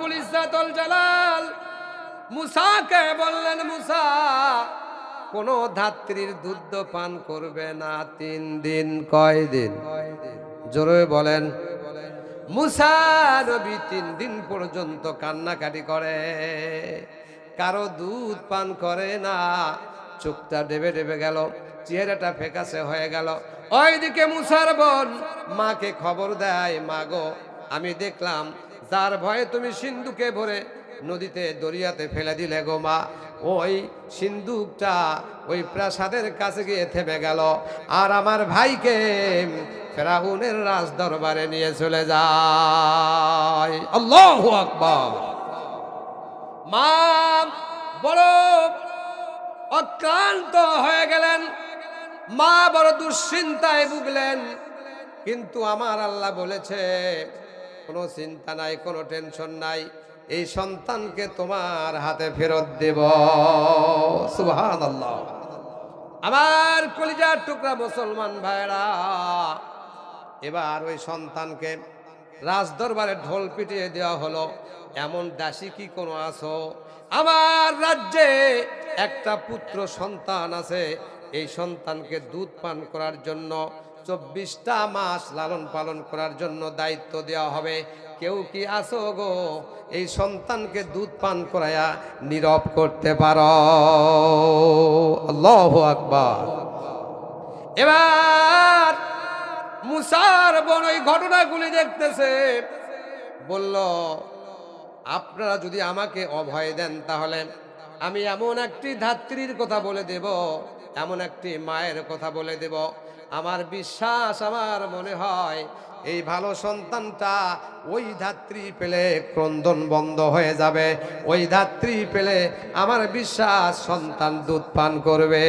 রব্বুল ইজ্জাতুল জালাল মুসাকে বললেন, মুসা কোন ধাত্রীর দুধ পান করবে না 3 দিন। কয় দিন? জোরে বলেন। মুসা নবী 3 দিন পর্যন্ত কান্নাকাটি করে, কারো দুধ পান করে না। চোখটা ডেবে ডেবে গেল, চেহারাটা ফ্যাকাশে হয়ে গেল। ওইদিকে মুসার বোন মাকে খবর দেয়, মা গো আমি দেখলাম যার ভয়ে তুমি সিন্ধুকে ভরে নদীতে দরিয়াতে ফেলে দিলে গো মা, ওই সিন্ধুকটা ওই প্রাসাদের কাছে গিয়ে থেমে গেল, আর আমার ভাইকে ফেরাউনের রাজ দরবারে নিয়ে চলে যায়। আল্লাহু আকবার। মা বড় অক্লান্ত হয়ে গেলেন, মা বড় দুশ্চিন্তায় ভুগলেন। কিন্তু আমার আল্লাহ বলেছে কোনো চিন্তা নাই, কোনো টেনশন নাই, এই সন্তানকে তোমার হাতে ফেরত দেব। সুবহানাল্লাহ। আমার কলিজার টুকরা মুসলমান ভাইরা, এবার ওই সন্তানকে রাজ দরবারে ঢোল পিটিয়ে দেওয়া হলো। এমন দাসী কি কোনো আছো? আমার রাজ্যে একটা পুত্র সন্তান আছে, এই সন্তানকে দুধ পান করার জন্য 24টা মাস লালন পালন করার জন্য দায়িত্ব দেওয়া হবে। কেউ কি আছো গো এই সন্তানকে দুধ পান করায়া নীরব করতে পারো? আল্লাহু আকবার। এবার মুসার বোন ওই ঘটনাগুলি দেখতেছে, বলল আপনারা যদি আমাকে অভয় দেন তাহলে আমি এমন একটি ধাত্রীর কথা বলে দেব, এমন একটি মায়ের কথা বলে দেব, আমার বিশ্বাস, আমার মনে হয় এই ভালো সন্তানটা ওই ধাত্রী পেলে ক্রন্দন বন্ধ হয়ে যাবে, ওই ধাত্রী পেলে আমার বিশ্বাস সন্তান দুধ পান করবে।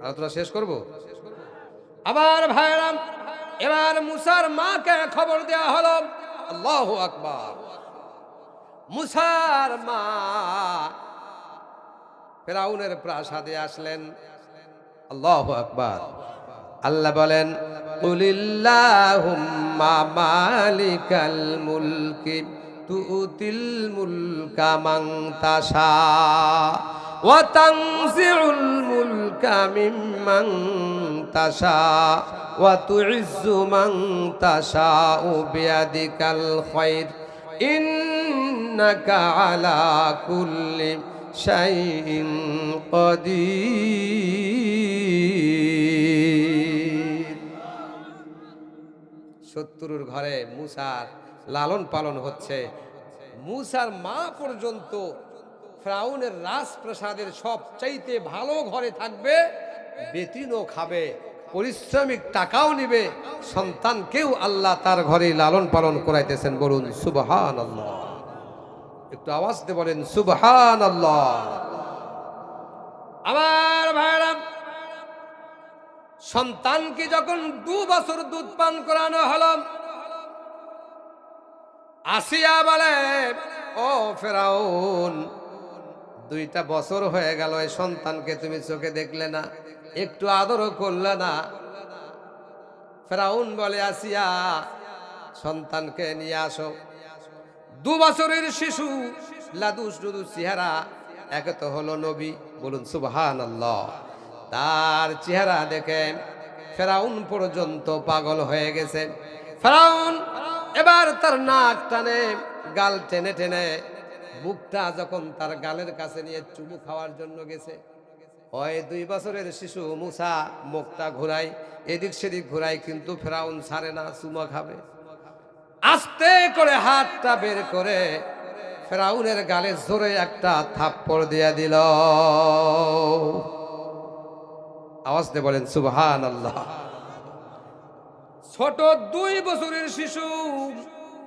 আলোচনা শেষ করব। আবার ভাইরাম, এবার মুসার মাকে খবর দেওয়া হলো। আল্লাহু আকবার। মুসার মা ফেরাউনের প্রাসাদে আসলেন। আল্লাহু আকবার। আল্লাহ বলেন, কুলিল্লাহুম্মা মালিকাল মুলকি তুতিল মুলকা মান তাশা ওয়া তানজিউল মুলকা মিম্মান তাশা ওয়া তুইজ্জু মান তাশাউ বিয়াদিকাল খায়র ইন্নাকা আলা কুল্লি শাইইন কাদির। 70 ঘরে মুসার লালন পালন হচ্ছে। মুসার মা পর্যন্ত ফেরাউনের রাজপ্রাসাদের সবচাইতে ভালো ঘরে থাকবে, বেতনও খাবে, পরিশ্রমিক টাকাও নিবে, সন্তানকেও আল্লাহ তার ঘরে লালন পালন করাইতেছেন। বলুন সুবহানাল্লাহ। একটু আওয়াজ দিয়ে বলেন সুবহানাল্লাহ। আমার ভাইরা, সন্তানকে যখন 2 বছর দুধ পান করানো হলো, আসিয়া বলে, ও ফেরাউন, 2টা বছর হয়ে গেল, এই সন্তানকে তুমি চোখে দেখলে না, একটু আদরও করলে না। ফেরাউন বলে, আসিয়া সন্তানকে নিয়ে আসো। 2 বছরের শিশু, লাদুস লুদুস চেহারা, একে তো হলো নবী। বলুন সুবহানাল্লাহ। তার চেহারা দেখে ফেরাউন পর্যন্ত পাগল হয়ে গেছে। ফেরাউন এবার তার নাক টানে, গাল টেনে টেনে, মুখটা যখন তার গালের কাছে নিয়ে চুমু খাওয়ার জন্য গেছে, ওই 2 বছরের শিশু মুসা মুখটা ঘুরাই, এদিক সেদিক ঘুরাই, কিন্তু ফেরাউন ছাড়ে না, চুমা খাবে। আস্তে করে হাতটা বের করে ফেরাউনের গালে জোরে একটা থাপ্পড় দিয়ে দিল। আওয়াজ দিয়ে বলেন সুবহানাল্লাহ। ছোট 2 বছরের শিশু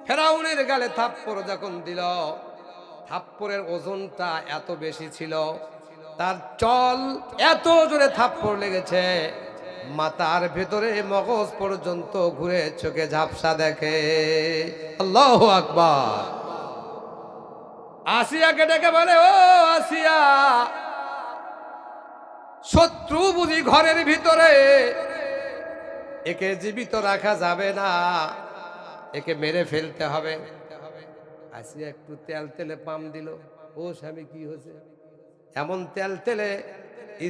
ফেরাউনের গালে থাপ্পড় যখন দিল, থাপ্পড়ের ওজনটা এত বেশি ছিল, তার চল এত জোরে থাপ্পড় লেগেছে, মাথার ভেতরে মগজ পর্যন্ত ঘুরে চোখে ঝাপসা দেখে। আল্লাহু আকবার। আসিয়াকে ডেকে বলে, ও আসিয়া, শত্রু বুঝি ঘরের ভিতরে, একে জীবিত রাখা যাবে না, একে মেরে ফেলতে হবে। আসিয়া একটু তেল তেলে পাম দিল। ও স্বামী কি হয়েছে? এমন তেল তেলে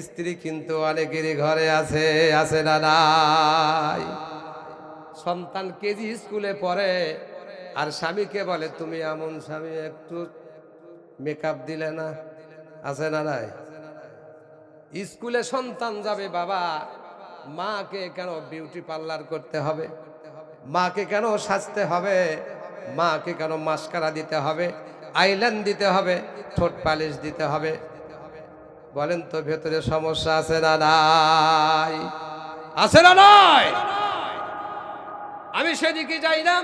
স্ত্রী কিন্তু অনেকেরই ঘরে আছে, আছে না নাই? সন্তান কেজি স্কুলে পড়ে আর স্বামীকে বলে তুমি এমন স্বামী, একটু মেকআপ দিলে না, আছে না নাই? স্কুলে সন্তান যাবে, বাবা মাকে কেন বিউটি পার্লার করতে হবে? মাকে কেন সাজতে হবে? মাকে কেন মাস্কারা দিতে হবে, আইল্যান্ড দিতে হবে, ঠোঁট পালিশ দিতে হবে? বলেন তো ভেতরে সমস্যা আছে না নাই? আছে না নাই? আমি সেদিকে যাই না।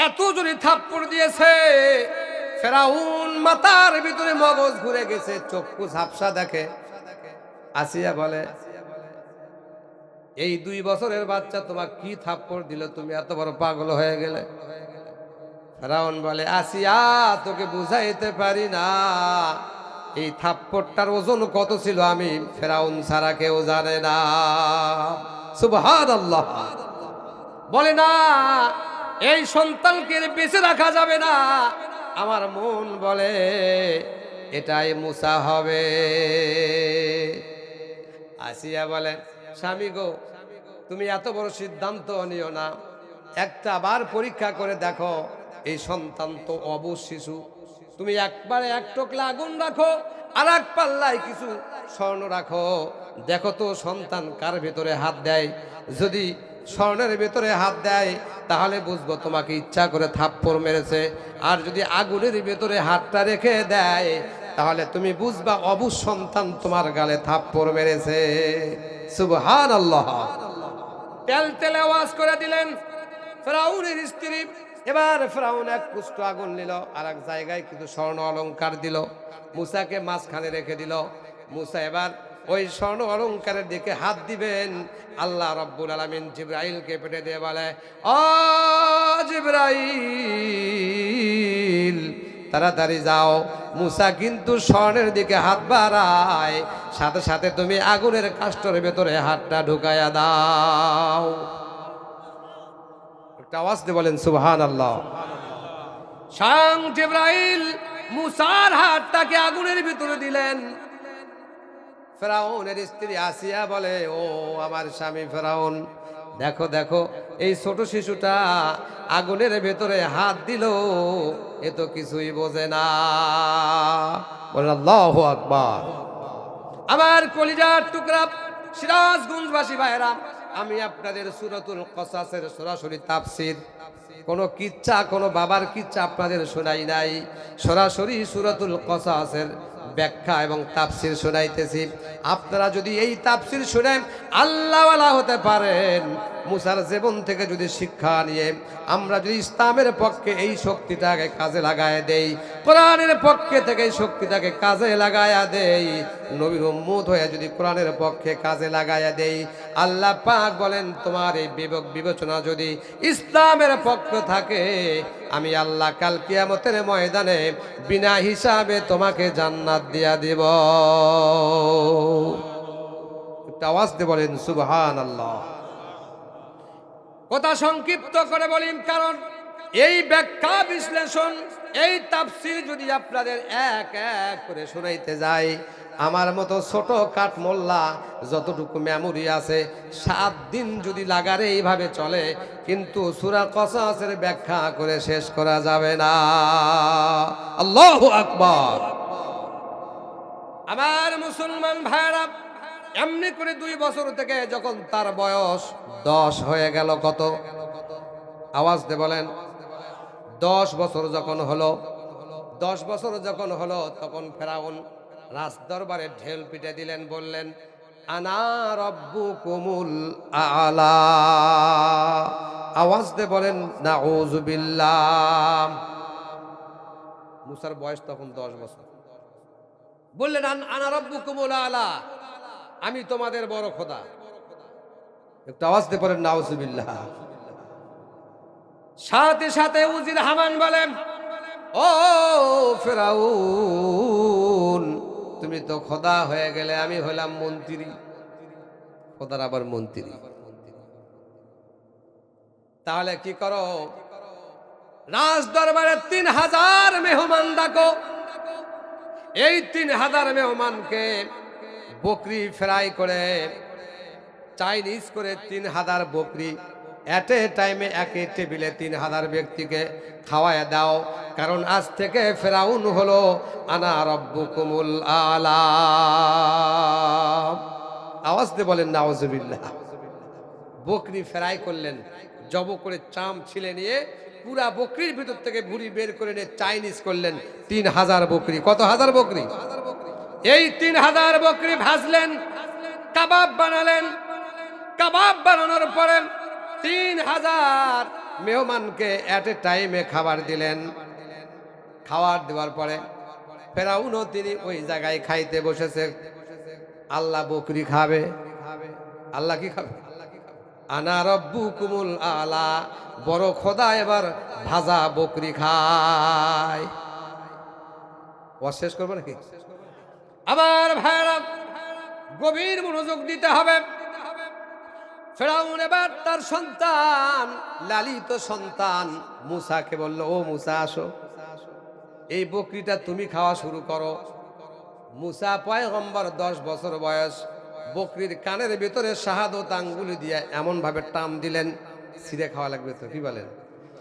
এত জোরে থাপ্পড় দিয়েছে, ফেরাউন মাথার ভিতরে মগজ ঘুরে গেছে, চক্ষু ঝাপসা দেখে। আসিয়া বলে এই 2 বছরের বাচ্চা তোমাকে কি থাপ্পড় দিল, তুমি এত বড় পাগল হয়ে গেলে? ফেরাউন বলে আসিয়া তোকে বুঝাইতে পারি না, এই থাপ্পড়টার ওজন কত ছিল আমি ফেরাউন ছাড়া কেউ জানে না। সুবহানাল্লাহ। বলে না এই সন্তানকে বেঁচে রাখা যাবে না। আমার মন বলে এটাই মুসা হবে। আসিয়া বলে স্বামী গো, তুমি এত বড় সিদ্ধান্ত নিও না, একটা আবার পরীক্ষা করে দেখো। এই সন্তান তো অবুঝ শিশু, তুমি একবারে এক টোকলা আগুন রাখো আর এক পাল্লায় কিছু স্বর্ণ রাখো, দেখো তো সন্তান কার ভেতরে হাত দেয়। যদি স্বর্ণের ভেতরে হাত দেয় তাহলে বুঝবো তোমাকে ইচ্ছা করে থাপ্পড় মেরেছে, আর যদি আগুনের ভেতরে হাতটা রেখে দেয় তাহলে তুমি বুঝবা অবুঝ সন্তান তোমার গালে থাপ্পড় মেরেছে। সুবহানাল্লাহ। তেল তেলে আওয়াজ করে দিলেন ফেরাউনের স্ত্রী। এবার ফেরাউন এক কুষ্ঠ আগুন নিল, আর এক জায়গায় কিন্তু স্বর্ণ অলংকার দিল, মুসাকে মাঝখানে রেখে দিল। মুসা এবার ওই স্বর্ণ অলংকারের দিকে হাত দিবেন, আল্লাহ রাব্বুল আলামিন জিবরাইলকে পেটে দিয়ে বলে ও জিবরাইল তাড়াতাড়ি যাও। মুসা কিন্তু স্বর্ণের দিকে হাত বাড়ায়, সাথে সাথে তুমি আগুনের কাষ্ঠের ভেতরে হাতটা ঢুকায়া দাও। একটা আওয়াজ দিয়ে বলেন সুবহানাল্লাহ। স্বয়ং জিবরাইল মুসার হাতটাকে আগুনের ভিতরে দিলেন। ফেরাউনের স্ত্রী আসিয়া বলে ও আমার স্বামী ফেরাউন, দেখো দেখো এই ছোট শিশুটা আগুনের ভেতরে হাত দিল, এ তো কিছুই বোঝে না। বলেন আল্লাহু আকবার। আমার কলিজার টুকরা সিরাজগঞ্জবাসী ভাইরা, আমি আপনাদের সূরাতুল কসাসের সরাসরি তাফসীর, কোনো কিচ্ছা, কোনো বাবার কিচ্ছা আপনাদের শোনাই নাই, সরাসরি সূরাতুল কসাসের ব্যাখ্যা এবং তাফসীর শোনাইতেছি। আপনারা যদি এই তাফসীর শুনেন আল্লাহওয়ালা হতে পারেন। মুসার জীবন থেকে যদি শিক্ষা নিয়ে আমরা যদি ইসলামের পক্ষে এই শক্তিটাকে কাজে লাগায় দেই, কোরআনের পক্ষে থেকে এই শক্তিটাকে কাজে লাগায়া দেই, নবীর উম্মত হয়ে যদি কোরআনের পক্ষে কাজে লাগায়া দেই, আল্লাহ পাক বলেন তোমার এই বিবেক বিবেচনা যদি ইসলামের পক্ষ থাকে, আমি আল্লাহ কাল কিয়ামতের ময়দানে বিনা হিসাবে তোমাকে জান্নাত দিয়া দিব। একটা আওয়াজ দিয়ে বলেন সুবহানাল্লাহ। কথা সংক্ষিপ্ত করে বলি, কারণ এই ব্যাখ্যা বিশ্লেষণ এই তাফসীর যদি আপনাদের এক এক করে শোনাইতে যাই, আমার মতো ছোট কাঠ মোল্লা যতটুকু মেমোরি আছে 7 দিন যদি লাগারে এইভাবে চলে, কিন্তু সূরা কসাসের ব্যাখ্যা করে শেষ করা যাবে না। আল্লাহু আকবার। আমার মুসলমান ভাইরা, এমনি করে 2 বছর থেকে যখন তার বয়স 10 হয়ে গেল, কত আওয়াজ দিয়ে বলেন, 10 বছর যখন হলো, 10 বছর যখন হলো, তখন ফেরাউন রাজ দরবারে ঢেল পিটে দিলেন, বললেন আনা রব্বুকুমুল আলা। আওয়াজ দিয়ে বলেন নাউযু বিল্লাহ। মুসার বয়স তখন 10 বছর। বললেন আনা রব্বুকুমুল আলা, আমি তোমাদের বড় খোদা। একটু আওয়াজ দিয়ে পড়েন নাউযু বিল্লাহ। সাথে সাথে উজির হামান বলেন ও ফেরাউন, তুমি তো খোদা হয়ে গেলে, আমি হলাম মন্ত্রী। খোদার আবার মন্ত্রী। তাহলে কি করো, রাজ দরবারে 3000 মেহমান ডাকো। এই 3000 মেহমানকে বকরি ফ্রাই করে, চাইনিজ করে 3000 বকরি এট এ টাইমে একই টেবিলে 3000 ব্যক্তিকে খাওয়ায় দাও। কারণ আজ থেকে ফেরাউন হলো আনা রব্বুকুমুল আলা। আওয়াজ দিয়ে বলেন নাউজুবিল্লাহ। বকরি ফ্রাই করলেন, জব করে চাম ছিলে নিয়ে পুরা বকরির ভিতর থেকে ভুঁড়ি বের করে নিয়ে চাইনিজ করলেন 3000 বকরি। কত হাজার বকরি? এই 3000 বকরি ভাজলেন, কাবাব বানালেন। কাবাব বানানোর পরে 3000 মেহমানকে এট এ টাইমে খাবার দিলেন। খাবার দেওয়ার পরে ফেরাউনও তিনি ওই জায়গায় খাইতে বসেছে। আল্লাহ বকরি খাবে। আল্লাহ কি খাবে? আনা রব্বুকুমুল আলা। বড় খোদা এবার ভাজা বকরি খায়। শেষ করবো নাকি? আবার ভাইরা গভীর মনোযোগ দিতে হবে। ফেরাউন এবার তার সন্তান, লালিত সন্তান মুসাকে বলল, ও মুসা আসো, এই বকরিটা তুমি খাওয়া শুরু করো। মুসা পয়গম্বর, 10 বছর বয়স। বকরির কানের ভিতরে শাহাদত আঙ্গুলি দিয়ে এমন ভাবে টান দিলেন, ছিঁড়ে খাওয়া লাগবে তো, কি বলেন?